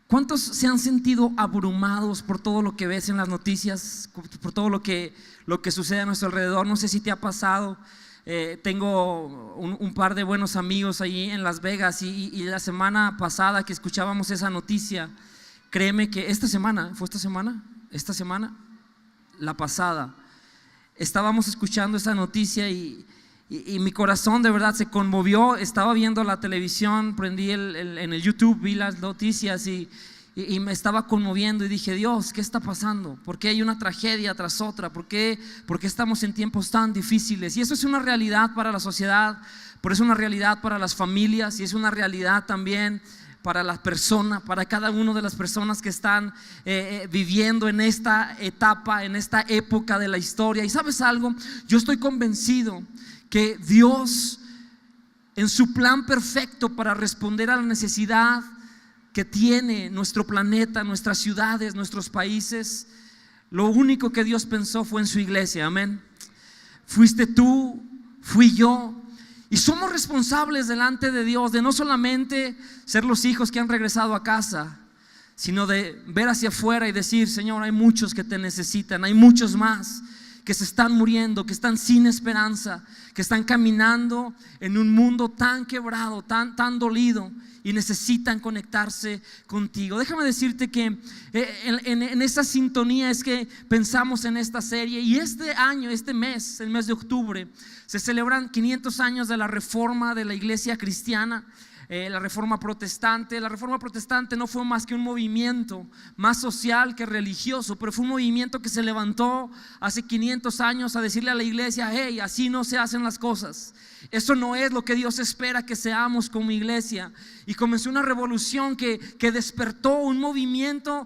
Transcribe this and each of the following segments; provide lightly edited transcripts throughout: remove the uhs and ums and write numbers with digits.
¿Cuántos se han sentido abrumados por todo lo que ves en las noticias, por todo lo que sucede a nuestro alrededor? No sé si te ha pasado. Tengo un par de buenos amigos allí en Las Vegas y la semana pasada que escuchábamos esa noticia, créeme que esta semana, la pasada, estábamos escuchando esa noticia y mi corazón de verdad se conmovió. Estaba viendo la televisión, prendí en el YouTube, vi las noticias y me estaba conmoviendo y dije: Dios, ¿qué está pasando? ¿Por qué hay una tragedia tras otra? ¿Por qué estamos en tiempos tan difíciles? Y eso es una realidad para la sociedad, pero es una realidad para las familias y es una realidad también para la persona, para cada una de las personas que están viviendo en esta etapa, en esta época de la historia. Y ¿sabes algo? Yo estoy convencido que Dios, en su plan perfecto para responder a la necesidad que tiene nuestro planeta, nuestras ciudades, nuestros países, lo único que Dios pensó fue en su iglesia. Amén. Fuiste tú, fui yo, y somos responsables delante de Dios de no solamente ser los hijos que han regresado a casa, sino de ver hacia afuera y decir: Señor, hay muchos que te necesitan, hay muchos más que se están muriendo, que están sin esperanza, que están caminando en un mundo tan quebrado, tan dolido, y necesitan conectarse contigo. Déjame decirte que en esa sintonía es que pensamos en esta serie. Y este año, este mes, el mes de octubre, se celebran 500 años de la reforma de la iglesia cristiana. La reforma protestante. La reforma protestante no fue más que un movimiento más social que religioso, pero fue un movimiento que se levantó hace 500 años a decirle a la iglesia: hey, así no se hacen las cosas. Eso no es lo que Dios espera que seamos como iglesia. Y comenzó una revolución que despertó un movimiento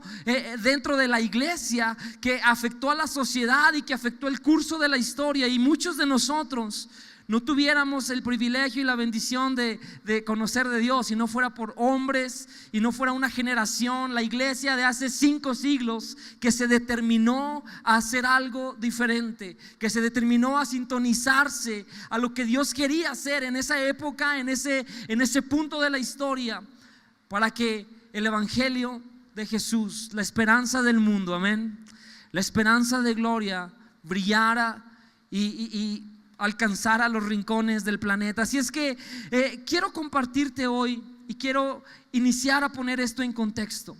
dentro de la iglesia que afectó a la sociedad y que afectó el curso de la historia. Y muchos de nosotros no tuviéramos el privilegio y la bendición de conocer de Dios si no fuera por hombres y no fuera una generación, la iglesia de hace 5 siglos, que se determinó a hacer algo diferente, que se determinó a sintonizarse a lo que Dios quería hacer en esa época, en ese punto de la historia, para que el evangelio de Jesús, la esperanza del mundo, amén, la esperanza de gloria, brillara y alcanzar a los rincones del planeta. Así es que quiero compartirte hoy y quiero iniciar a poner esto en contexto.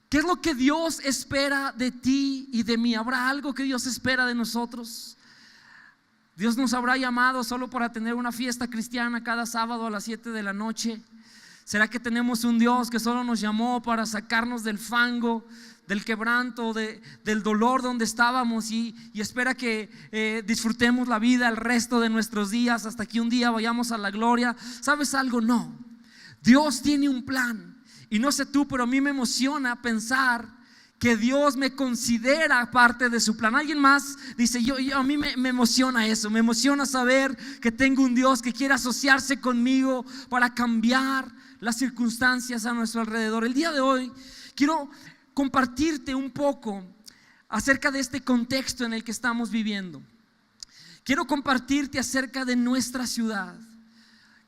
¿Qué es lo que Dios espera de ti y de mí? ¿Habrá algo que Dios espera de nosotros? ¿Dios nos habrá llamado solo para tener una fiesta cristiana cada sábado a las 7 de la noche? ¿Será que tenemos un Dios que solo nos llamó para sacarnos del fango, del quebranto, del dolor donde estábamos y espera que disfrutemos la vida el resto de nuestros días hasta que un día vayamos a la gloria? ¿Sabes algo? No. Dios tiene un plan y no sé tú, pero a mí me emociona pensar que Dios me considera parte de su plan. Alguien más dice: a mí me emociona eso, me emociona saber que tengo un Dios que quiere asociarse conmigo para cambiar las circunstancias a nuestro alrededor. El día de hoy quiero compartirte un poco acerca de este contexto en el que estamos viviendo. Quiero compartirte acerca de nuestra ciudad.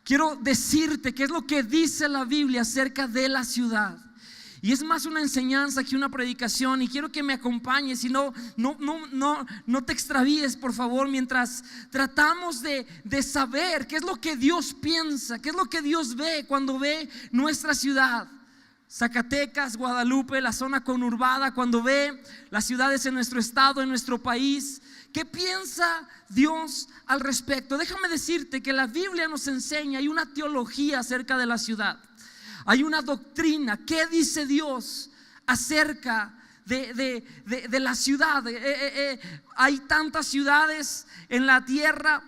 Quiero decirte qué es lo que dice la Biblia acerca de la ciudad. Y es más una enseñanza que una predicación, y quiero que me acompañes y no te extravíes, por favor, mientras tratamos de saber qué es lo que Dios piensa, qué es lo que Dios ve cuando ve nuestra ciudad. Zacatecas, Guadalupe, la zona conurbada, cuando ve las ciudades en nuestro estado, en nuestro país, ¿qué piensa Dios al respecto? Déjame decirte que la Biblia nos enseña, hay una teología acerca de la ciudad. Hay una doctrina. ¿Qué dice Dios acerca de la ciudad? Hay tantas ciudades en la tierra,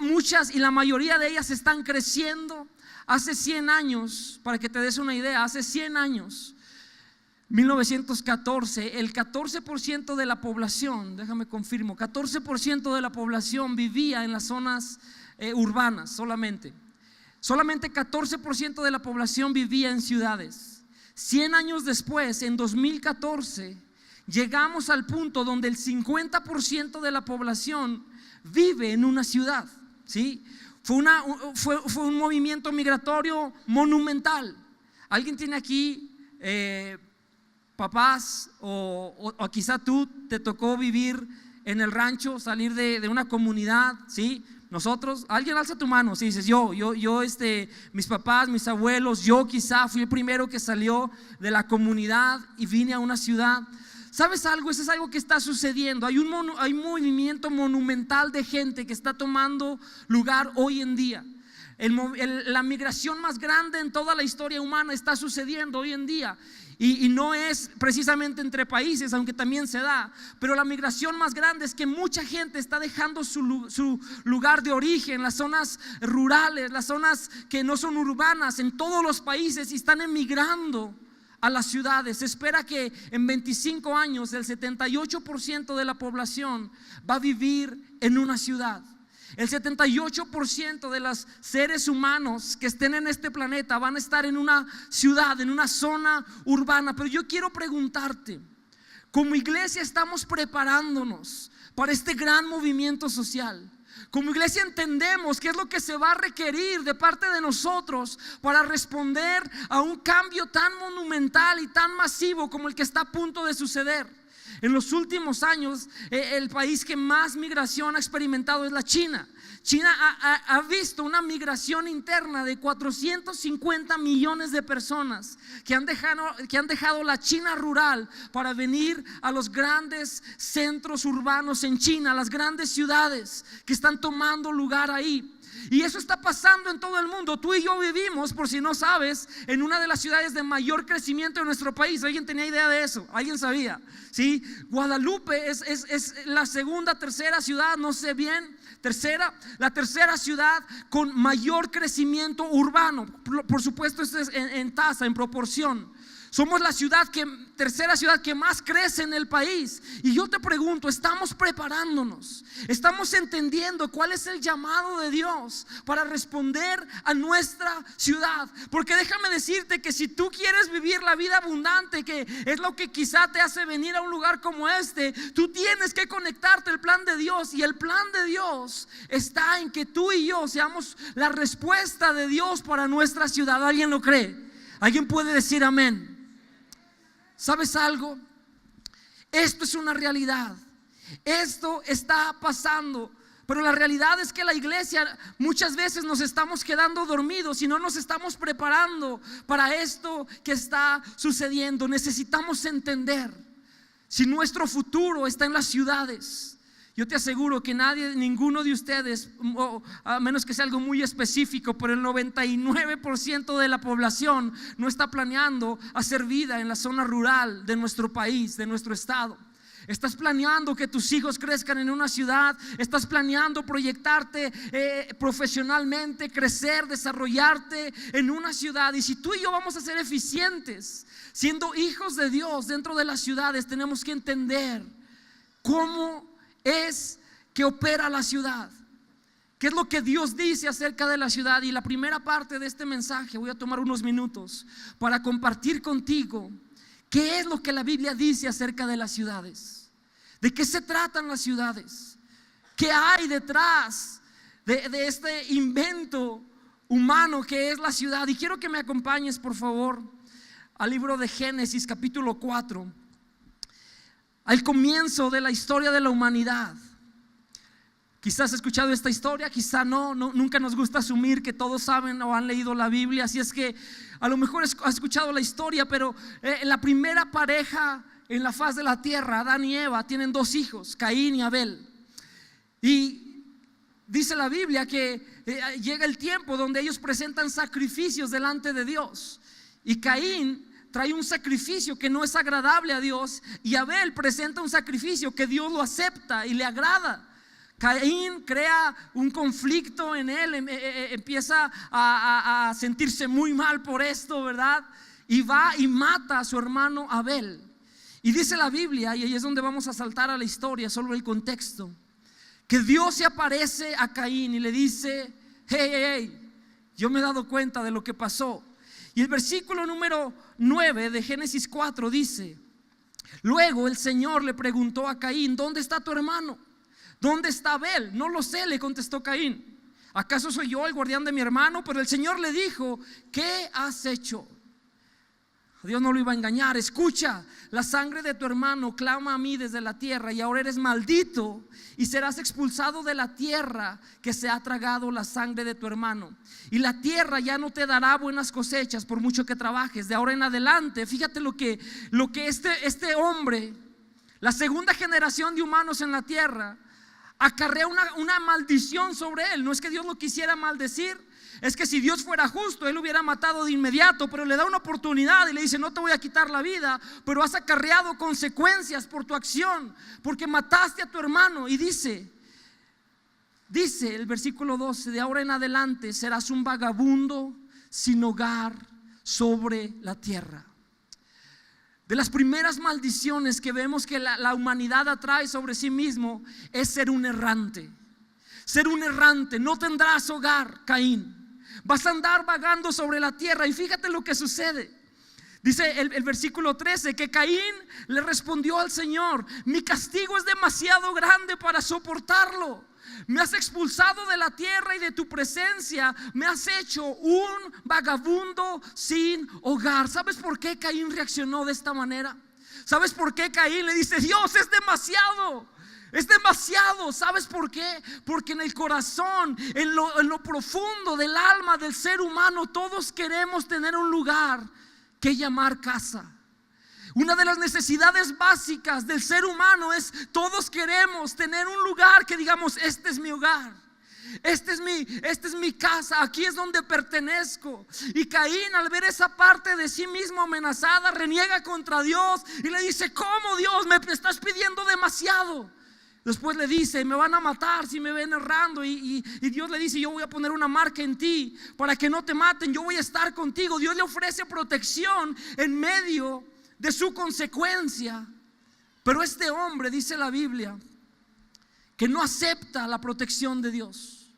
muchas y la mayoría de ellas están creciendo. Hace 100 años, para que te des una idea, hace 100 años, 1914, el 14% de la población, déjame confirmo, 14% de la población vivía en las zonas urbanas solamente. Solamente 14% de la población vivía en ciudades. 100 años después, en 2014, llegamos al punto donde el 50% de la población vive en una ciudad, ¿sí? Fue un movimiento migratorio monumental. ¿Alguien tiene aquí papás o quizá tú te tocó vivir en el rancho, salir de una comunidad, ¿sí? Nosotros, alguien alza tu mano si dices yo, mis papás, mis abuelos, yo quizá fui el primero que salió de la comunidad y vine a una ciudad. ¿Sabes algo? Eso es algo que está sucediendo. Hay un movimiento monumental de gente que está tomando lugar hoy en día. La migración más grande en toda la historia humana está sucediendo hoy en día. Y no es precisamente entre países, aunque también se da, pero la migración más grande es que mucha gente está dejando su lugar de origen, las zonas rurales, las zonas que no son urbanas en todos los países, y están emigrando a las ciudades. Se espera que en 25 años el 78% de la población va a vivir en una ciudad. El 78% de los seres humanos que estén en este planeta van a estar en una ciudad, en una zona urbana. Pero yo quiero preguntarte, como iglesia estamos preparándonos para este gran movimiento social. Como iglesia entendemos qué es lo que se va a requerir de parte de nosotros para responder a un cambio tan monumental y tan masivo como el que está a punto de suceder. En los últimos años, el país que más migración ha experimentado es la China. China ha visto una migración interna de 450 millones de personas que han dejado la China rural para venir a los grandes centros urbanos en China, las grandes ciudades que están tomando lugar ahí. Y eso está pasando en todo el mundo. Tú y yo vivimos, por si no sabes, en una de las ciudades de mayor crecimiento de nuestro país. ¿Alguien tenía idea de eso? ¿Alguien sabía? ¿Sí? Guadalupe es la segunda, tercera ciudad, no sé bien, la tercera ciudad con mayor crecimiento urbano. Por supuesto, esto es en tasa, en proporción. Somos la tercera ciudad que más crece en el país. Y yo te pregunto, ¿estamos preparándonos? ¿Estamos entendiendo cuál es el llamado de Dios para responder a nuestra ciudad? Porque déjame decirte que si tú quieres vivir la vida abundante, que es lo que quizá te hace venir a un lugar como este, tú tienes que conectarte al plan de Dios. Y el plan de Dios está en que tú y yo seamos la respuesta de Dios para nuestra ciudad. ¿Alguien lo cree? ¿Alguien puede decir amén? ¿Sabes algo? Esto es una realidad. Esto está pasando. Pero la realidad es que la iglesia muchas veces nos estamos quedando dormidos y no nos estamos preparando para esto que está sucediendo. Necesitamos entender, si nuestro futuro está en las ciudades, yo te aseguro que ninguno de ustedes, a menos que sea algo muy específico, pero el 99% de la población no está planeando hacer vida en la zona rural de nuestro país, de nuestro estado. Estás planeando que tus hijos crezcan en una ciudad, estás planeando proyectarte profesionalmente, crecer, desarrollarte en una ciudad. Y si tú y yo vamos a ser eficientes siendo hijos de Dios dentro de las ciudades, tenemos que entender cómo es que opera la ciudad. ¿Qué es lo que Dios dice acerca de la ciudad? Y la primera parte de este mensaje voy a tomar unos minutos para compartir contigo qué es lo que la Biblia dice acerca de las ciudades. ¿De qué se tratan las ciudades? ¿Qué hay detrás de este invento humano que es la ciudad? Y quiero que me acompañes, por favor, al libro de Génesis capítulo 4. Al comienzo de la historia de la humanidad. Quizás has escuchado esta historia, quizá no, nunca nos gusta asumir que todos saben o han leído la Biblia. Así es que a lo mejor has escuchado la historia, pero la primera pareja en la faz de la tierra, Adán y Eva, tienen dos hijos, Caín y Abel. Y dice la Biblia que llega el tiempo donde ellos presentan sacrificios delante de Dios. Y Caín trae un sacrificio que no es agradable a Dios, y Abel presenta un sacrificio que Dios lo acepta y le agrada. Caín crea un conflicto en él, empieza a sentirse muy mal por esto, ¿verdad? Y va y mata a su hermano Abel. Y dice la Biblia, y ahí es donde vamos a saltar a la historia, solo el contexto, que Dios se aparece a Caín y le dice: hey, yo me he dado cuenta de lo que pasó. Y el versículo número 9 de Génesis 4 dice: luego el Señor le preguntó a Caín: ¿dónde está tu hermano? ¿Dónde está Abel? No lo sé, le contestó Caín. ¿Acaso soy yo el guardián de mi hermano? Pero el Señor le dijo: ¿qué has hecho? Dios no lo iba a engañar. Escucha, la sangre de tu hermano clama a mí desde la tierra, y ahora eres maldito y serás expulsado de la tierra que se ha tragado la sangre de tu hermano. Y la tierra ya no te dará buenas cosechas por mucho que trabajes. De ahora en adelante, fíjate lo que este hombre, la segunda generación de humanos en la tierra, acarrea una maldición sobre él. No es que Dios lo quisiera maldecir, es que si Dios fuera justo, Él lo hubiera matado de inmediato, pero le da una oportunidad y le dice: no te voy a quitar la vida, pero has acarreado consecuencias por tu acción, porque mataste a tu hermano. Y dice el versículo 12: de ahora en adelante serás un vagabundo sin hogar sobre la tierra. De las primeras maldiciones que vemos que la humanidad atrae sobre sí mismo es ser un errante. Ser un errante. No tendrás hogar, Caín. Vas a andar vagando sobre la tierra. Y fíjate lo que sucede. Dice el versículo 13 que Caín le respondió al Señor: mi castigo es demasiado grande para soportarlo. Me has expulsado de la tierra y de tu presencia me has hecho un vagabundo sin hogar. ¿Sabes por qué Caín reaccionó de esta manera? ¿Sabes por qué Caín le dice: Dios, es demasiado? Es demasiado. ¿Sabes por qué? Porque en el corazón, en lo profundo del alma del ser humano, todos queremos tener un lugar que llamar casa. Una de las necesidades básicas del ser humano es: todos queremos tener un lugar que digamos: este es mi hogar, esta es mi casa, aquí es donde pertenezco. Y Caín, al ver esa parte de sí mismo amenazada, reniega contra Dios y le dice: ¿cómo, Dios? Me estás pidiendo demasiado. Después le dice: me van a matar si me ven errando. Y Dios le dice: yo voy a poner una marca en ti para que no te maten, yo voy a estar contigo. Dios le ofrece protección en medio de su consecuencia. Pero este hombre, dice la Biblia, que no acepta la protección de Dios,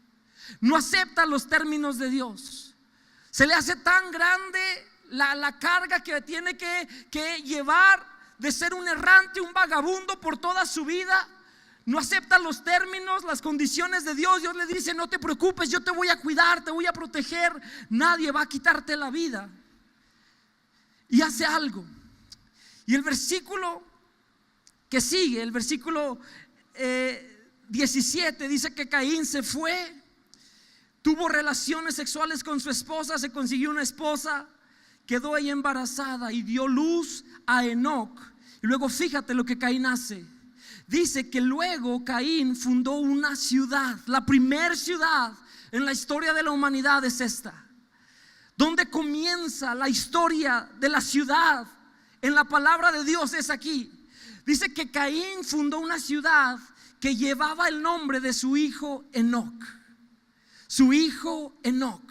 no acepta los términos de Dios. Se le hace tan grande la carga que tiene que llevar de ser un errante, un vagabundo por toda su vida. No acepta los términos, las condiciones de Dios. Dios le dice: no te preocupes, yo te voy a cuidar, te voy a proteger, nadie va a quitarte la vida. Y hace algo. Y el versículo que sigue, el versículo 17, dice que Caín se fue, tuvo relaciones sexuales con su esposa, se consiguió una esposa, quedó ella embarazada y dio luz a Enoc. Y luego fíjate lo que Caín hace. Dice que luego Caín fundó una ciudad. La primera ciudad en la historia de la humanidad es esta. Donde comienza la historia de la ciudad en la palabra de Dios es aquí. Dice que Caín fundó una ciudad que llevaba el nombre de su hijo Enoc. Su hijo Enoc.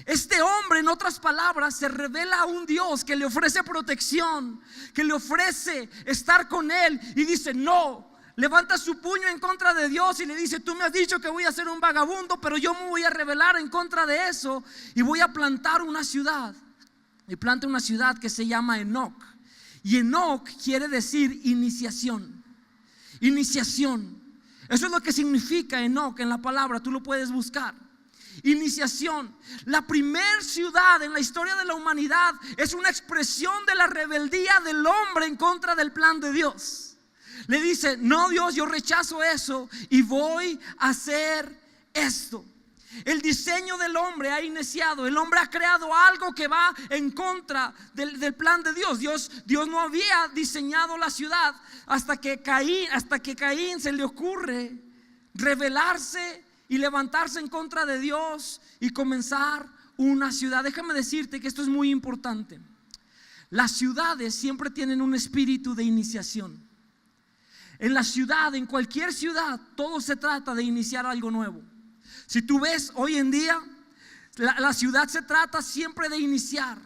Este hombre, en otras palabras, se revela a un Dios que le ofrece protección, que le ofrece estar con él, y dice: no, levanta su puño en contra de Dios y le dice: tú me has dicho que voy a ser un vagabundo, pero yo me voy a rebelar en contra de eso y voy a plantar una ciudad. Y planta una ciudad que se llama Enoc. Y Enoc quiere decir iniciación. Iniciación. Eso es lo que significa Enoc en la palabra, tú lo puedes buscar. Iniciación. La primer ciudad en la historia de la humanidad es una expresión de la rebeldía del hombre en contra del plan de Dios. Le dice: no, Dios, yo rechazo eso y voy a hacer esto. El diseño del hombre ha iniciado. El hombre ha creado algo que va en contra del plan de Dios. Dios no había diseñado la ciudad hasta que Caín se le ocurre rebelarse y levantarse en contra de Dios y comenzar una ciudad. Déjame decirte que esto es muy importante. Las ciudades siempre tienen un espíritu de iniciación. En la ciudad, en cualquier ciudad, todo se trata de iniciar algo nuevo. Si tú ves hoy en día, la ciudad se trata siempre de iniciar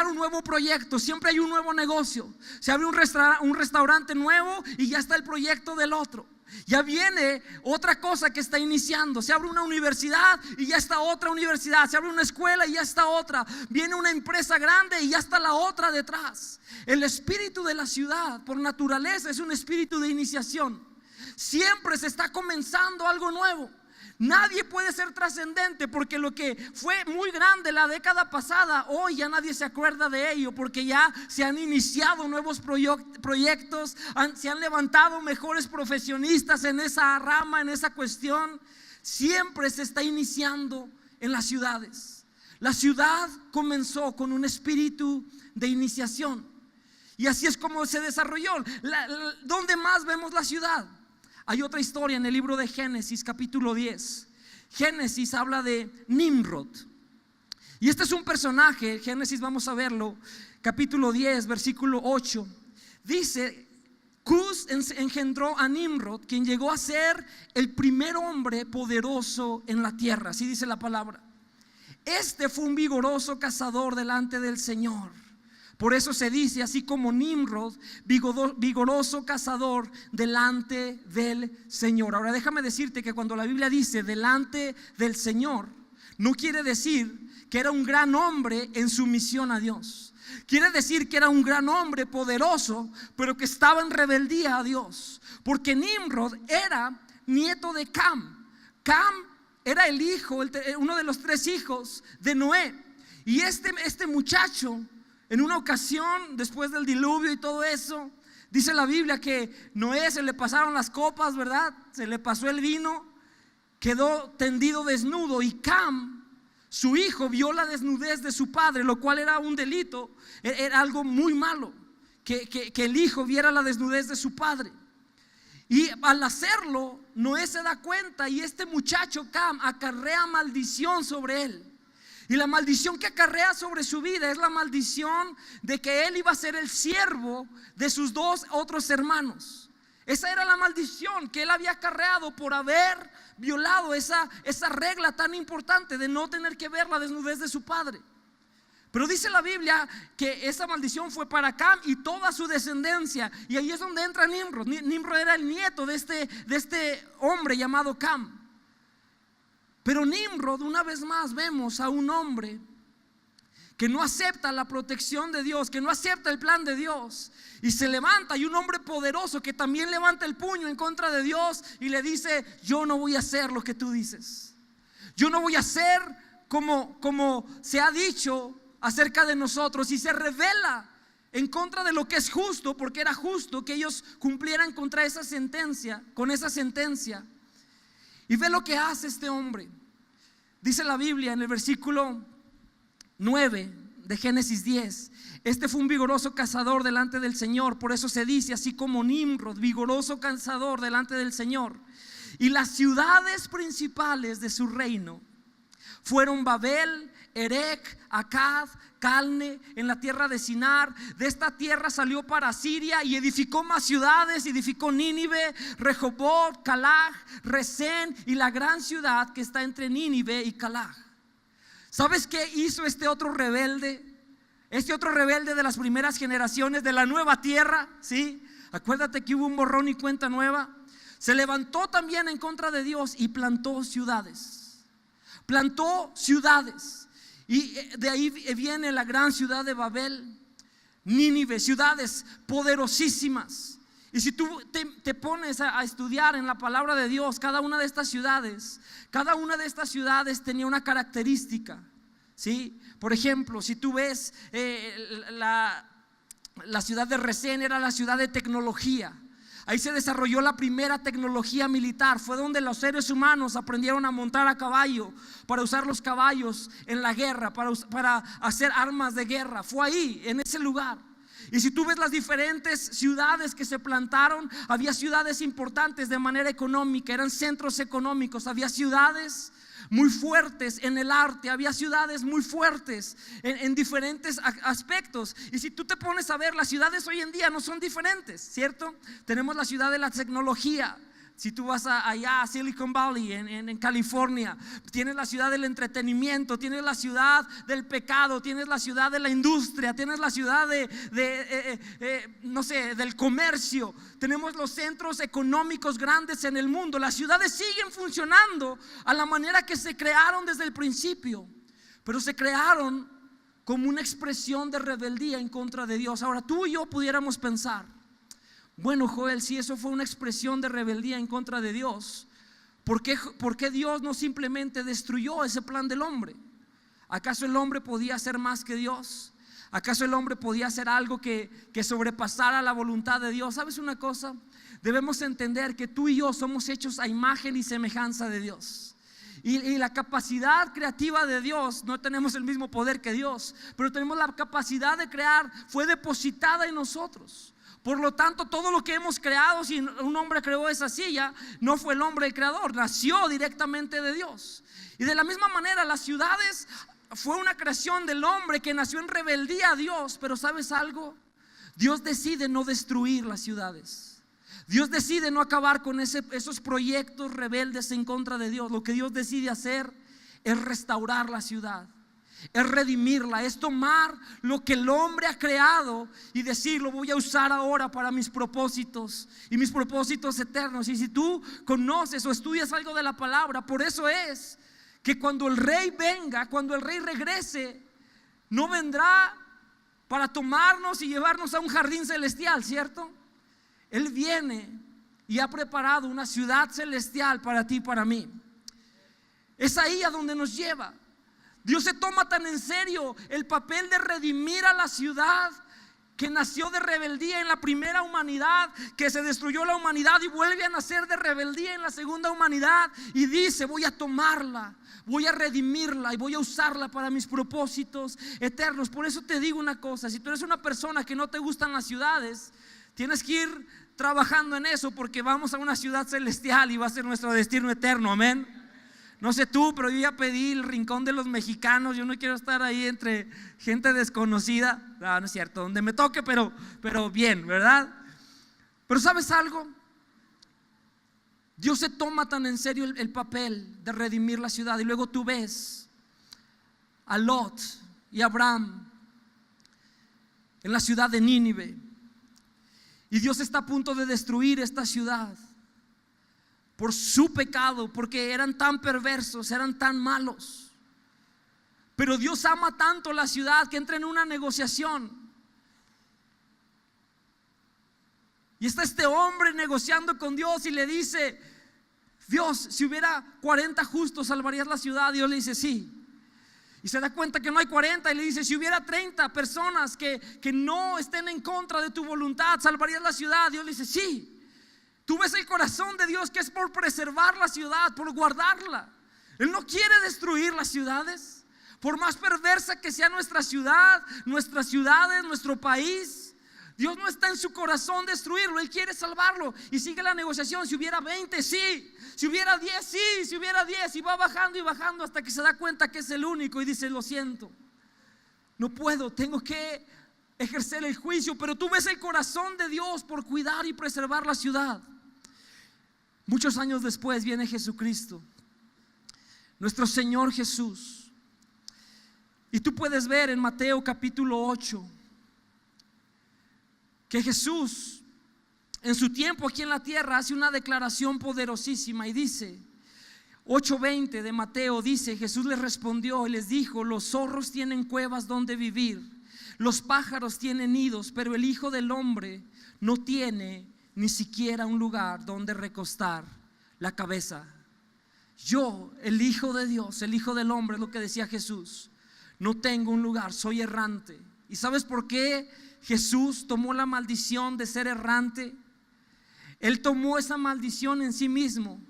un nuevo proyecto. Siempre hay un nuevo negocio. Se abre un restaurante nuevo y ya está el proyecto del otro. Ya viene otra cosa que está iniciando. Se abre una universidad y ya está otra universidad. Se abre una escuela y ya está otra. Viene una empresa grande y ya está la otra detrás. El espíritu de la ciudad por naturaleza es un espíritu de iniciación. Siempre se está comenzando algo nuevo. Nadie puede ser trascendente porque lo que fue muy grande la década pasada, hoy ya nadie se acuerda de ello, porque ya se han iniciado nuevos proyectos, se han levantado mejores profesionistas en esa rama, en esa cuestión. Siempre se está iniciando en las ciudades. La ciudad comenzó con un espíritu de iniciación, y así es como se desarrolló. ¿Dónde más vemos la ciudad? Hay otra historia en el libro de Génesis, capítulo 10. Génesis habla de Nimrod, y este es un personaje. Génesis, vamos a verlo, capítulo 10, versículo 8. Dice: Cus engendró a Nimrod, quien llegó a ser el primer hombre poderoso en la tierra. Así dice la palabra. Este fue un vigoroso cazador delante del Señor. Por eso se dice, así como Nimrod, vigoroso cazador delante del Señor. Ahora déjame decirte que cuando la Biblia dice delante del Señor, no quiere decir que era un gran hombre en sumisión a Dios. Quiere decir que era un gran hombre poderoso, pero que estaba en rebeldía a Dios. Porque Nimrod era nieto de Cam. Cam era el hijo, uno de los 3 hijos de Noé. Y este muchacho, en una ocasión, después del diluvio y todo eso, dice la Biblia que Noé se le pasaron las copas, ¿verdad? Se le pasó el vino, quedó tendido desnudo, y Cam, su hijo, vio la desnudez de su padre, lo cual era un delito, era algo muy malo, que el hijo viera la desnudez de su padre. Y al hacerlo, Noé se da cuenta, y este muchacho Cam acarrea maldición sobre él. Y la maldición que acarrea sobre su vida es la maldición de que él iba a ser el siervo de sus 2 otros hermanos. Esa era la maldición que él había acarreado por haber violado esa regla tan importante de no tener que ver la desnudez de su padre. Pero dice la Biblia que esa maldición fue para Cam y toda su descendencia. Y ahí es donde entra Nimrod. Nimrod era el nieto de este hombre llamado Cam. Pero Nimrod, una vez más, vemos a un hombre que no acepta la protección de Dios, que no acepta el plan de Dios, y se levanta. Y un hombre poderoso que también levanta el puño en contra de Dios y le dice: yo no voy a hacer lo que tú dices. Yo no voy a hacer como se ha dicho acerca de nosotros. Y se revela en contra de lo que es justo, porque era justo que ellos cumplieran contra esa sentencia, con esa sentencia. Y ve lo que hace este hombre. Dice la Biblia en el versículo 9 de Génesis 10: este fue un vigoroso cazador delante del Señor. Por eso se dice, así como Nimrod, vigoroso cazador delante del Señor. Y las ciudades principales de su reino fueron Babel, Erec, Accad, Calne, en la tierra de Sinar. De esta tierra salió para Siria y edificó más ciudades. Edificó Nínive, Rehobot, Calaj, Resén y la gran ciudad que está entre Nínive y Calaj. ¿Sabes qué hizo este otro rebelde? Este otro rebelde de las primeras generaciones de la nueva tierra, ¿sí? Acuérdate que hubo un borrón y cuenta nueva. Se levantó también en contra de Dios y plantó ciudades. Plantó ciudades. Y de ahí viene la gran ciudad de Babel, Nínive, ciudades poderosísimas. Y si tú te pones a estudiar en la palabra de Dios, cada una de estas ciudades tenía una característica, ¿sí? Por ejemplo, si tú ves la ciudad de Resén, era la ciudad de tecnología. Ahí se desarrolló la primera tecnología militar. Fue donde los seres humanos aprendieron a montar a caballo, para usar los caballos en la guerra, para hacer armas de guerra. Fue ahí, en ese lugar. Y si tú ves las diferentes ciudades que se plantaron, había ciudades importantes de manera económica, eran centros económicos. Había ciudades muy fuertes en el arte, había ciudades muy fuertes en diferentes aspectos. Y si tú te pones a ver, las ciudades hoy en día no son diferentes, ¿cierto? Tenemos la ciudad de la tecnología. Si tú vas allá a Silicon Valley en California, tienes la ciudad del entretenimiento, tienes la ciudad del pecado, tienes la ciudad de la industria, tienes la ciudad del comercio. Tenemos los centros económicos grandes en el mundo. Las ciudades siguen funcionando a la manera que se crearon desde el principio, pero se crearon como una expresión de rebeldía en contra de Dios. Ahora tú y yo pudiéramos pensar: bueno, Joel, si eso fue una expresión de rebeldía en contra de Dios, ¿Por qué Dios no simplemente destruyó ese plan del hombre? ¿Acaso el hombre podía hacer más que Dios? ¿Acaso el hombre podía hacer algo que sobrepasara la voluntad de Dios? ¿Sabes una cosa? Debemos entender que tú y yo somos hechos a imagen y semejanza de Dios. Y la capacidad creativa de Dios, no tenemos el mismo poder que Dios, pero tenemos la capacidad de crear, fue depositada en nosotros. Por lo tanto, todo lo que hemos creado, si un hombre creó esa silla, no fue el hombre el creador, nació directamente de Dios. Y de la misma manera, las ciudades fue una creación del hombre que nació en rebeldía a Dios. Pero ¿sabes algo? Dios decide no destruir las ciudades. Dios decide no acabar con esos proyectos rebeldes en contra de Dios. Lo que Dios decide hacer es restaurar la ciudad, es redimirla, es tomar lo que el hombre ha creado y decir: lo voy a usar ahora para mis propósitos y mis propósitos eternos. Y si tú conoces o estudias algo de la palabra, por eso es que cuando el rey venga, cuando el rey regrese, no vendrá para tomarnos y llevarnos a un jardín celestial, ¿cierto? Él viene y ha preparado una ciudad celestial para ti y para mí. Es ahí a donde nos lleva. Dios se toma tan en serio el papel de redimir a la ciudad que nació de rebeldía en la primera humanidad, que se destruyó la humanidad y vuelve a nacer de rebeldía en la segunda humanidad, y dice: voy a tomarla, voy a redimirla y voy a usarla para mis propósitos eternos. Por eso te digo una cosa: si tú eres una persona que no te gustan las ciudades, tienes que ir trabajando en eso, porque vamos a una ciudad celestial y va a ser nuestro destino eterno. Amén. No sé tú, pero yo ya pedí el rincón de los mexicanos. Yo no quiero estar ahí entre gente desconocida. No es cierto, donde me toque, pero bien, ¿verdad? Pero ¿sabes algo? Dios se toma tan en serio el papel de redimir la ciudad. Y luego tú ves a Lot y a Abraham en la ciudad de Nínive, y Dios está a punto de destruir esta ciudad por su pecado, porque eran tan perversos, eran tan malos. Pero Dios ama tanto la ciudad que entra en una negociación. Y está este hombre negociando con Dios y le dice: Dios, si hubiera 40 justos, ¿salvarías la ciudad? Dios le dice: sí. Y se da cuenta que no hay 40 y le dice: si hubiera 30 personas que no estén en contra de tu voluntad, ¿salvarías la ciudad? Dios le dice: sí. Tú ves el corazón de Dios, que es por preservar la ciudad, por guardarla. Él no quiere destruir las ciudades. Por más perversa que sea nuestra ciudad, nuestras ciudades, nuestro país, Dios no está en su corazón destruirlo. Él quiere salvarlo. Y sigue la negociación: si hubiera 20, sí. Si hubiera 10, sí. Si hubiera 10, y va bajando y bajando hasta que se da cuenta que es el único y dice: lo siento, no puedo, tengo que ejercer el juicio. Pero tú ves el corazón de Dios por cuidar y preservar la ciudad. Muchos años después viene Jesucristo, nuestro Señor Jesús. Y tú puedes ver en Mateo capítulo 8 que Jesús, en su tiempo aquí en la tierra, hace una declaración poderosísima y dice: 8:20 de Mateo dice: Jesús les respondió y les dijo: los zorros tienen cuevas donde vivir, los pájaros tienen nidos, pero el Hijo del Hombre no tiene ni siquiera un lugar donde recostar la cabeza. Yo, el Hijo de Dios, el Hijo del Hombre, es lo que decía Jesús, no tengo un lugar, soy errante. ¿Y sabes por qué Jesús tomó la maldición de ser errante? Él tomó esa maldición en sí mismo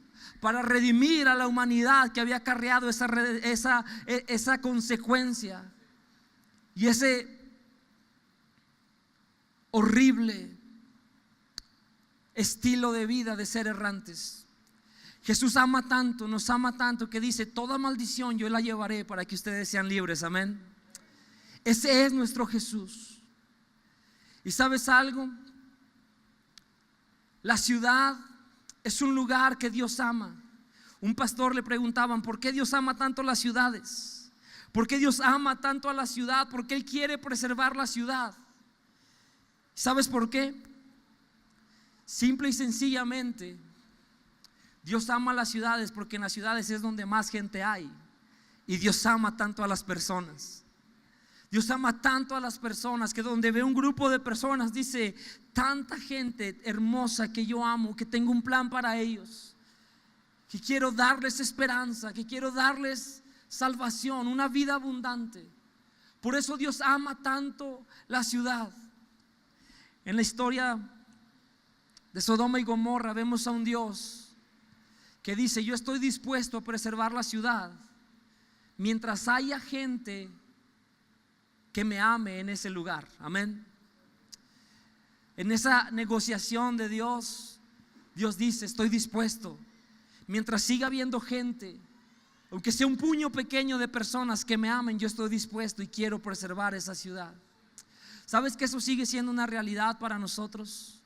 para redimir a la humanidad que había acarreado esa consecuencia y ese horrible estilo de vida de ser errantes. Jesús ama tanto, nos ama tanto, que dice: toda maldición yo la llevaré para que ustedes sean libres. Amén. Ese es nuestro Jesús. ¿Y sabes algo? La ciudad es un lugar que Dios ama. Un pastor le preguntaban: ¿por qué Dios ama tanto las ciudades? ¿Por qué Dios ama tanto a la ciudad? ¿Por qué Él quiere preservar la ciudad? ¿Sabes por qué? Simple y sencillamente, Dios ama las ciudades porque en las ciudades es donde más gente hay. Y Dios ama tanto a las personas. Dios ama tanto a las personas que donde ve un grupo de personas dice: tanta gente hermosa que yo amo, que tengo un plan para ellos, que quiero darles esperanza, que quiero darles salvación, una vida abundante. Por eso Dios ama tanto la ciudad. En la historia de Sodoma y Gomorra vemos a un Dios que dice: yo estoy dispuesto a preservar la ciudad mientras haya gente que me ame en ese lugar. Amén. En esa negociación de Dios, Dios dice: estoy dispuesto, mientras siga habiendo gente, aunque sea un puño pequeño de personas que me amen, yo estoy dispuesto y quiero preservar esa ciudad. ¿Sabes que eso sigue siendo una realidad para nosotros?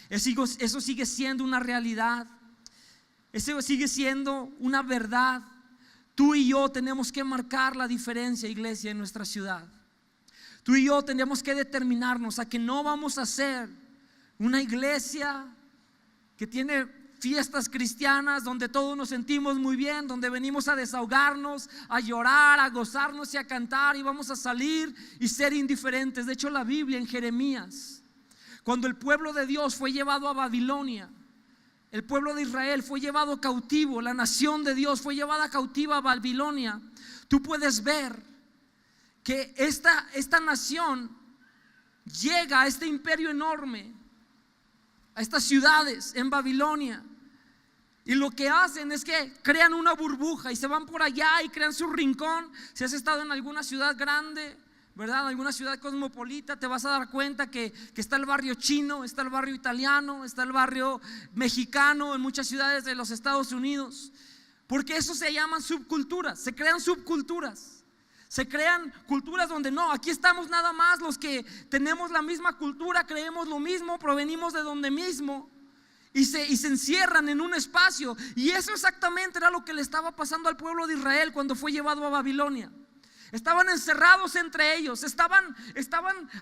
Eso sigue siendo una realidad. Eso sigue siendo una verdad. Tú y yo tenemos que marcar la diferencia, iglesia, en nuestra ciudad. Tú y yo tenemos que determinarnos a que no vamos a ser una iglesia que tiene fiestas cristianas donde todos nos sentimos muy bien, donde venimos a desahogarnos, a llorar, a gozarnos y a cantar, y vamos a salir y ser indiferentes. De hecho, la Biblia en Jeremías, cuando el pueblo de Dios fue llevado a Babilonia, el pueblo de Israel fue llevado cautivo, la nación de Dios fue llevada cautiva a Babilonia, tú puedes ver que esta nación llega a este imperio enorme, a estas ciudades en Babilonia, y lo que hacen es que crean una burbuja y se van por allá y crean su rincón. Si has estado en alguna ciudad grande, ¿verdad? En alguna ciudad cosmopolita, te vas a dar cuenta que está el barrio chino, está el barrio italiano, está el barrio mexicano en muchas ciudades de los Estados Unidos, porque eso se llaman subculturas. Se crean subculturas, se crean culturas donde no, aquí estamos nada más los que tenemos la misma cultura, creemos lo mismo, provenimos de donde mismo, y se encierran en un espacio. Y eso exactamente era lo que le estaba pasando al pueblo de Israel cuando fue llevado a Babilonia. Estaban encerrados entre ellos, estaban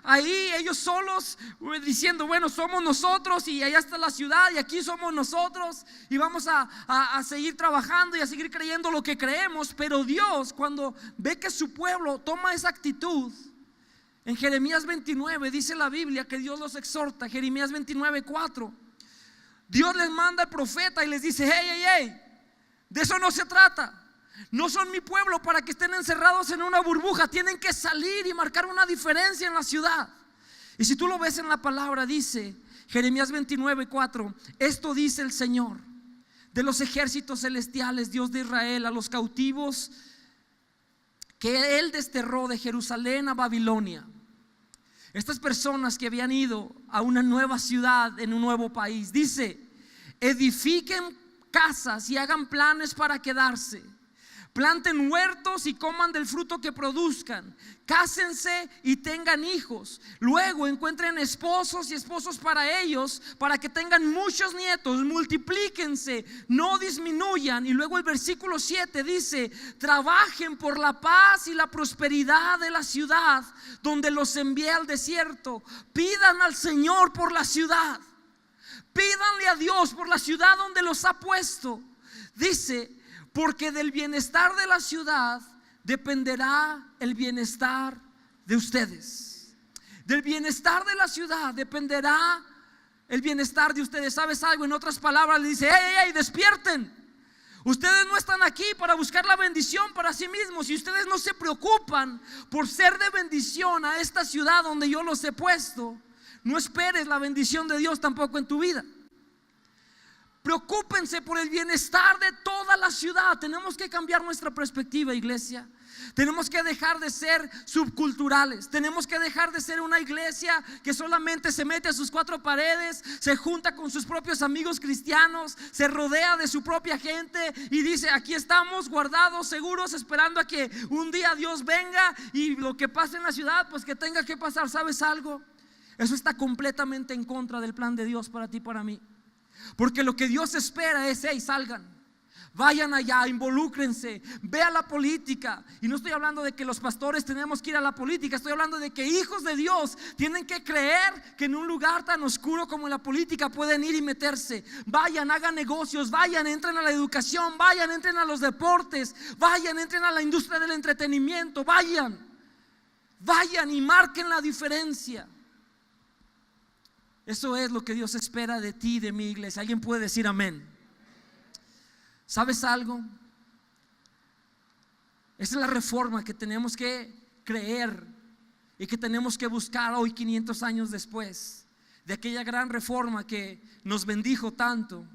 ahí ellos solos, diciendo: bueno, somos nosotros y allá está la ciudad y aquí somos nosotros, y vamos a seguir trabajando y a seguir creyendo lo que creemos. Pero Dios, cuando ve que su pueblo toma esa actitud, en Jeremías 29 dice la Biblia que Dios los exhorta. Jeremías 29:4, Dios les manda al profeta y les dice: hey, de eso no se trata. No son mi pueblo para que estén encerrados en una burbuja. Tienen que salir y marcar una diferencia en la ciudad. Y si tú lo ves en la palabra, dice Jeremías 29:4: esto dice el Señor de los ejércitos celestiales, Dios de Israel, a los cautivos que Él desterró de Jerusalén a Babilonia. Estas personas que habían ido a una nueva ciudad en un nuevo país, dice: edifiquen casas y hagan planes para quedarse. Planten huertos y coman del fruto que produzcan. Cásense y tengan hijos. Luego encuentren esposos y esposos para ellos, para que tengan muchos nietos. Multiplíquense, no disminuyan. Y luego el versículo 7 dice: trabajen por la paz y la prosperidad de la ciudad donde los envié al desierto. Pidan al Señor por la ciudad. Pídanle a Dios por la ciudad donde los ha puesto. Dice: porque del bienestar de la ciudad dependerá el bienestar de ustedes. Del bienestar de la ciudad dependerá el bienestar de ustedes. ¿Sabes algo? En otras palabras le dice: hey, despierten. Ustedes no están aquí para buscar la bendición para sí mismos. Si ustedes no se preocupan por ser de bendición a esta ciudad donde yo los he puesto, no esperes la bendición de Dios tampoco en tu vida. Preocúpense por el bienestar de toda la ciudad. Tenemos que cambiar nuestra perspectiva, iglesia. Tenemos que dejar de ser subculturales. Tenemos que dejar de ser una iglesia que solamente se mete a sus cuatro paredes, se junta con sus propios amigos cristianos, se rodea de su propia gente y dice: aquí estamos guardados, seguros, esperando a que un día Dios venga y lo que pase en la ciudad, pues que tenga que pasar. ¿Sabes algo? Eso está completamente en contra del plan de Dios para ti y para mí. Porque lo que Dios espera es: hey, salgan, vayan allá, involúcrense, vean la política. Y no estoy hablando de que los pastores tenemos que ir a la política. Estoy hablando de que hijos de Dios tienen que creer que en un lugar tan oscuro como la política pueden ir y meterse. Vayan, hagan negocios, vayan, entren a la educación, vayan, entren a los deportes, vayan, entren a la industria del entretenimiento, vayan y marquen la diferencia. Eso es lo que Dios espera de ti y de mi iglesia. ¿Alguien puede decir amén? ¿Sabes algo? Esa es la reforma que tenemos que creer y que tenemos que buscar hoy, 500 años después de aquella gran reforma que nos bendijo tanto.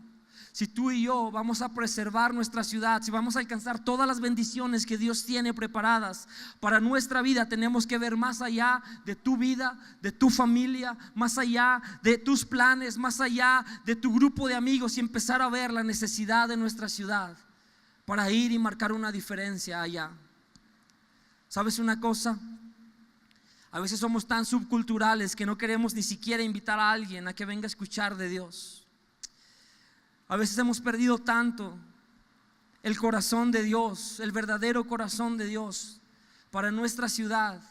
Si tú y yo vamos a preservar nuestra ciudad, si vamos a alcanzar todas las bendiciones que Dios tiene preparadas para nuestra vida, tenemos que ver más allá de tu vida, de tu familia, más allá de tus planes, más allá de tu grupo de amigos, y empezar a ver la necesidad de nuestra ciudad para ir y marcar una diferencia allá. ¿Sabes una cosa? A veces somos tan subculturales que no queremos ni siquiera invitar a alguien a que venga a escuchar de Dios. A veces hemos perdido tanto el corazón de Dios, el verdadero corazón de Dios para nuestra ciudad,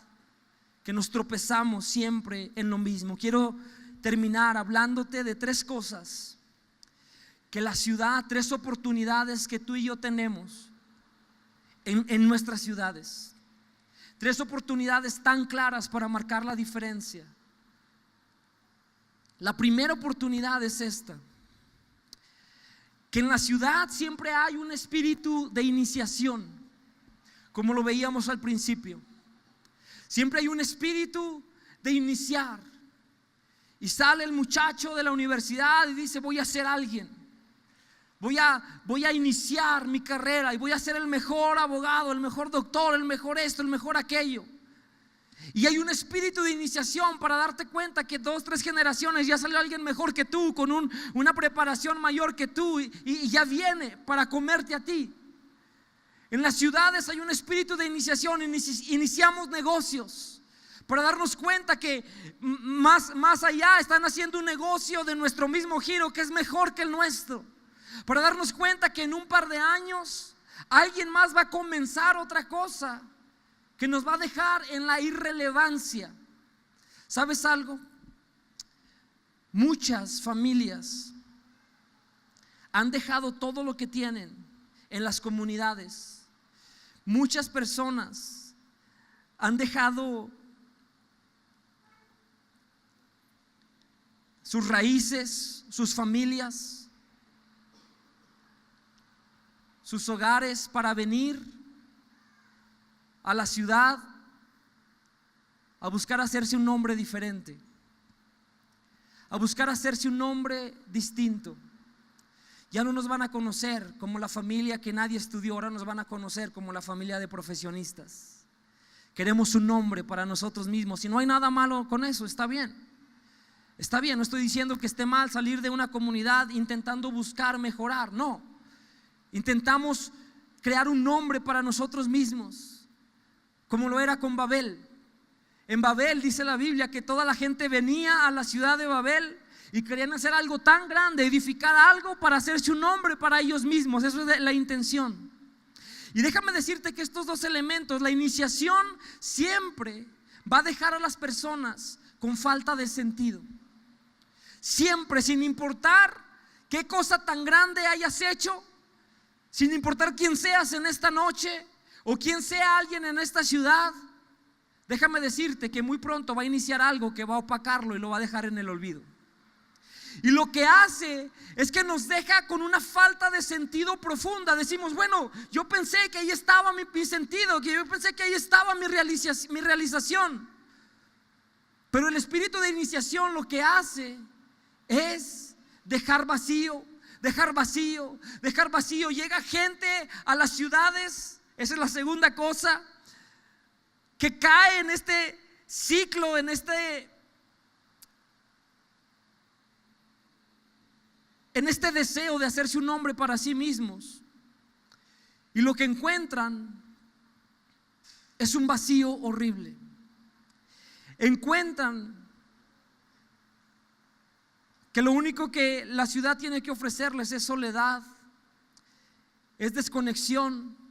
que nos tropezamos siempre en lo mismo. Quiero terminar hablándote de 3 cosas que la ciudad, 3 oportunidades que tú y yo tenemos en nuestras ciudades. 3 oportunidades tan claras para marcar la diferencia. La primera oportunidad es esta: que en la ciudad siempre hay un espíritu de iniciación, como lo veíamos al principio. Siempre hay un espíritu de iniciar. Y sale el muchacho de la universidad y dice: voy a ser alguien, voy a iniciar mi carrera y voy a ser el mejor abogado, el mejor doctor, el mejor esto, el mejor aquello. Y hay un espíritu de iniciación para darte cuenta que 2, 3 generaciones ya salió alguien mejor que tú, con una preparación mayor que tú, y ya viene para comerte a ti. En las ciudades hay un espíritu de iniciación. Iniciamos negocios para darnos cuenta que más allá están haciendo un negocio de nuestro mismo giro que es mejor que el nuestro, para darnos cuenta que en un par de años alguien más va a comenzar otra cosa que nos va a dejar en la irrelevancia. ¿Sabes algo? Muchas familias han dejado todo lo que tienen en las comunidades. Muchas personas han dejado sus raíces, sus familias, sus hogares para venir a la ciudad a buscar hacerse un nombre diferente, a buscar hacerse un nombre distinto. Ya no nos van a conocer como la familia que nadie estudió, ahora nos van a conocer como la familia de profesionistas. Queremos un nombre para nosotros mismos y no hay nada malo con eso, está bien. Está bien, no estoy diciendo que esté mal salir de una comunidad intentando buscar mejorar, no. Intentamos crear un nombre para nosotros mismos, como lo era con Babel. En Babel dice la Biblia que toda la gente venía a la ciudad de Babel y querían hacer algo tan grande, edificar algo para hacerse un nombre para ellos mismos. Eso es la intención. Y déjame decirte que estos 2 elementos, la iniciación siempre va a dejar a las personas con falta de sentido. Siempre, sin importar qué cosa tan grande hayas hecho, sin importar quién seas en esta noche o quién sea alguien en esta ciudad, déjame decirte que muy pronto va a iniciar algo que va a opacarlo y lo va a dejar en el olvido. Y lo que hace es que nos deja con una falta de sentido profunda. Decimos: bueno, yo pensé que ahí estaba mi sentido, que yo pensé que ahí estaba mi realización. Pero el espíritu de iniciación lo que hace es dejar vacío, dejar vacío, dejar vacío. Llega gente a las ciudades. Esa es la segunda cosa, que cae en este ciclo, en este deseo de hacerse un nombre para sí mismos. Y lo que encuentran es un vacío horrible. Encuentran que lo único que la ciudad tiene que ofrecerles es soledad, es desconexión.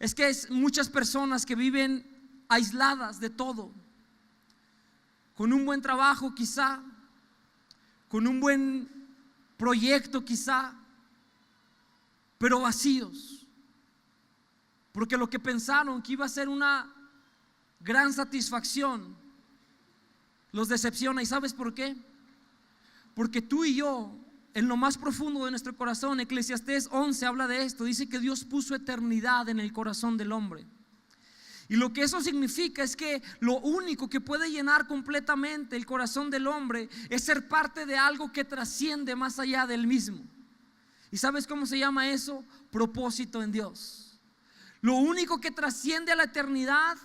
Es que es muchas personas que viven aisladas de todo, con un buen trabajo quizá, con un buen proyecto quizá, pero vacíos, porque lo que pensaron que iba a ser una gran satisfacción los decepciona. ¿Y sabes por qué? Porque tú y yo en lo más profundo de nuestro corazón. Eclesiastés 11 habla de esto. Dice que Dios puso eternidad en el corazón del hombre. Y lo que eso significa es que lo único que puede llenar completamente el corazón del hombre es ser parte de algo que trasciende más allá del mismo. ¿Y sabes cómo se llama eso? Propósito en Dios. Lo único que trasciende a la eternidad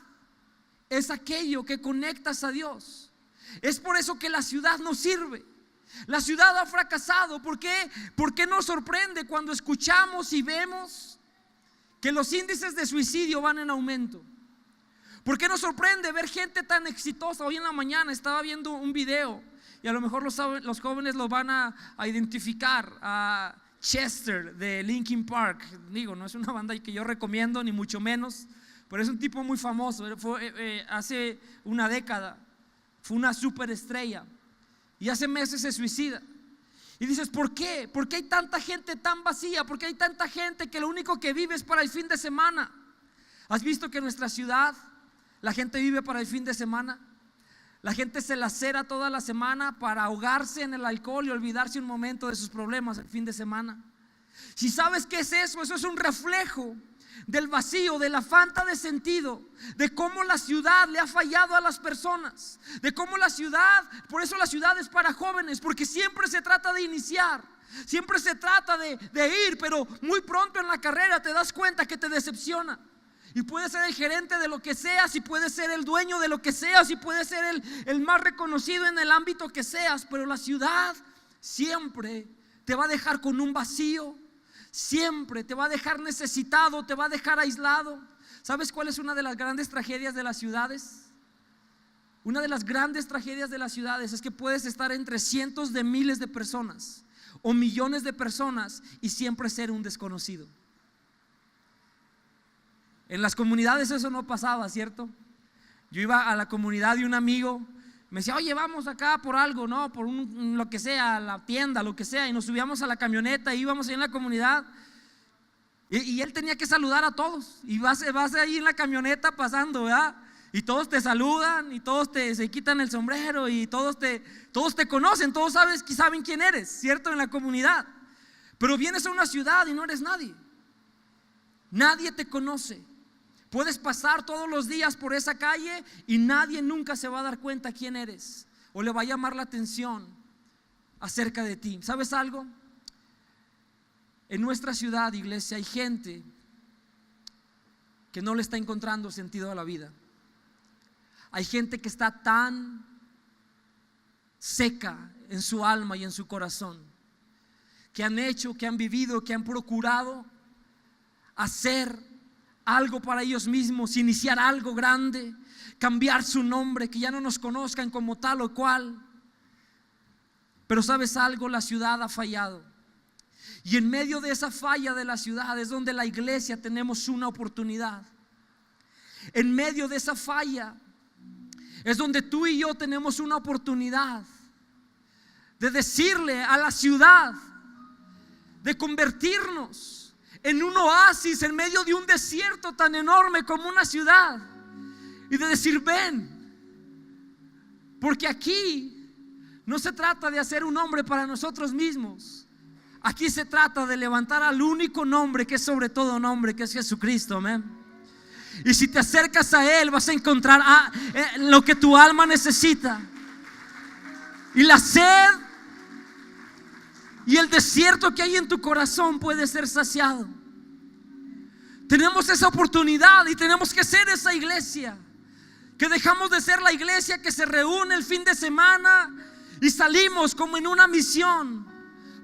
es aquello que conectas a Dios. Es por eso que la ciudad no sirve. La ciudad ha fracasado. ¿Por qué? ¿Por qué nos sorprende cuando escuchamos y vemos que los índices de suicidio van en aumento? ¿Por qué nos sorprende ver gente tan exitosa? Hoy en la mañana estaba viendo un video y a lo mejor los jóvenes lo van a identificar, a Chester de Linkin Park. Digo, no es una banda que yo recomiendo ni mucho menos, pero es un tipo muy famoso. Hace una década fue una superestrella y hace meses se suicida. Y dices, ¿por qué? ¿Por qué hay tanta gente tan vacía? ¿Por qué hay tanta gente que lo único que vive es para el fin de semana? ¿Has visto que en nuestra ciudad la gente vive para el fin de semana? La gente se lacera toda la semana para ahogarse en el alcohol y olvidarse un momento de sus problemas el fin de semana. Si sabes qué es eso, eso es un reflejo del vacío, de la falta de sentido, de cómo la ciudad le ha fallado a las personas, de cómo la ciudad, por eso la ciudad es para jóvenes, porque siempre se trata de iniciar, siempre se trata de ir, pero muy pronto en la carrera te das cuenta que te decepciona. Y puedes ser el gerente de lo que seas, y puedes ser el dueño de lo que seas, y puedes ser el más reconocido en el ámbito que seas, pero la ciudad siempre te va a dejar con un vacío, siempre te va a dejar necesitado, te va a dejar aislado. ¿Sabes cuál es una de las grandes tragedias de las ciudades? Una de las grandes tragedias de las ciudades es que puedes estar entre cientos de miles de personas o millones de personas y siempre ser un desconocido. En las comunidades eso no pasaba, ¿cierto? Yo iba a la comunidad de un amigo, me decía, oye, vamos acá por algo, ¿no? Por lo que sea, la tienda, lo que sea. Y nos subíamos a la camioneta, íbamos ahí en la comunidad. Y él tenía que saludar a todos. Y vas ahí en la camioneta pasando, ¿verdad? Y todos te saludan, y todos se quitan el sombrero, y todos te conocen, todos saben quién eres, ¿cierto? En la comunidad. Pero vienes a una ciudad y no eres nadie. Nadie te conoce. Puedes pasar todos los días por esa calle y nadie nunca se va a dar cuenta quién eres o le va a llamar la atención acerca de ti. ¿Sabes algo? En nuestra ciudad, iglesia, hay gente que no le está encontrando sentido a la vida. Hay gente que está tan seca en su alma y en su corazón, que han hecho, que han vivido, que han procurado hacer algo para ellos mismos, iniciar algo grande, cambiar su nombre, que ya no nos conozcan como tal o cual. Pero ¿sabes algo? La ciudad ha fallado. Y en medio de esa falla de la ciudad es donde la iglesia tenemos una oportunidad. En medio de esa falla es donde tú y yo tenemos una oportunidad de decirle a la ciudad, de convertirnos en un oasis en medio de un desierto tan enorme como una ciudad, y de decir, ven, porque aquí no se trata de hacer un nombre para nosotros mismos. Aquí se trata de levantar al único nombre que es sobre todo nombre, que es Jesucristo, amén. Y si te acercas a Él vas a encontrar lo que tu alma necesita. Y la sed y el desierto que hay en tu corazón puede ser saciado. Tenemos esa oportunidad y tenemos que ser esa iglesia, que dejamos de ser la iglesia que se reúne el fin de semana y salimos como en una misión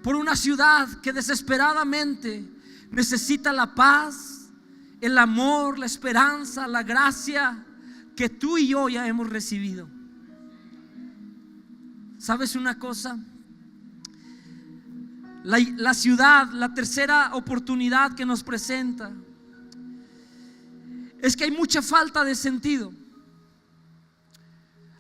por una ciudad que desesperadamente necesita la paz, el amor, la esperanza, la gracia que tú y yo ya hemos recibido. ¿Sabes una cosa? La ciudad, la tercera oportunidad que nos presenta es que hay mucha falta de sentido.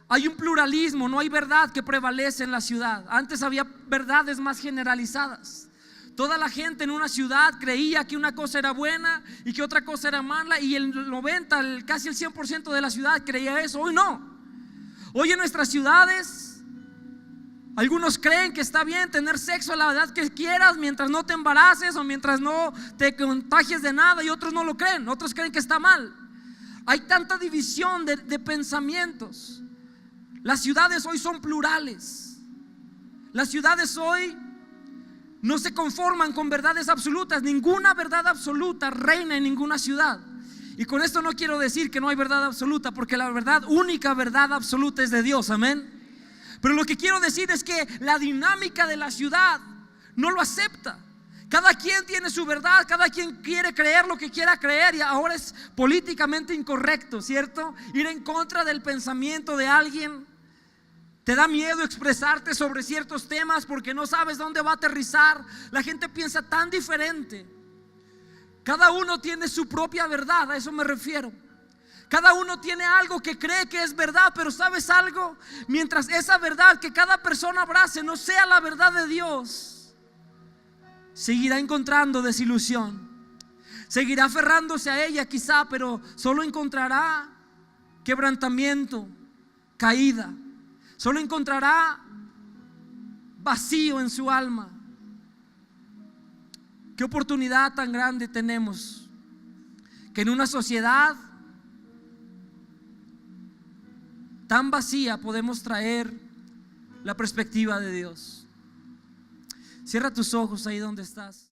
Hay un pluralismo, no hay verdad que prevalece en la ciudad. Antes había verdades más generalizadas. Toda la gente en una ciudad creía que una cosa era buena y que otra cosa era mala, y el 90, casi el 100% de la ciudad creía eso. Hoy no. Hoy en nuestras ciudades Algunos creen que está bien tener sexo a la edad que quieras mientras no te embaraces o mientras no te contagies de nada, y otros no lo creen, otros creen que está mal. Hay tanta división de pensamientos. Las ciudades hoy son plurales. Las ciudades hoy no se conforman con verdades absolutas. Ninguna verdad absoluta reina en ninguna ciudad. Y con esto no quiero decir que no hay verdad absoluta, porque la única verdad absoluta es de Dios, amén. Pero lo que quiero decir es que la dinámica de la ciudad no lo acepta. Cada quien tiene su verdad, cada quien quiere creer lo que quiera creer, y ahora es políticamente incorrecto, ¿cierto? Ir en contra del pensamiento de alguien. Te da miedo expresarte sobre ciertos temas porque no sabes dónde va a aterrizar. La gente piensa tan diferente. Cada uno tiene su propia verdad, a eso me refiero. Cada uno tiene algo que cree que es verdad, pero ¿sabes algo? Mientras esa verdad que cada persona abrace no sea la verdad de Dios, seguirá encontrando desilusión. Seguirá aferrándose a ella quizá, pero solo encontrará quebrantamiento, caída. Solo encontrará vacío en su alma. Qué oportunidad tan grande tenemos, que en una sociedad tan vacía podemos traer la perspectiva de Dios. Cierra tus ojos ahí donde estás.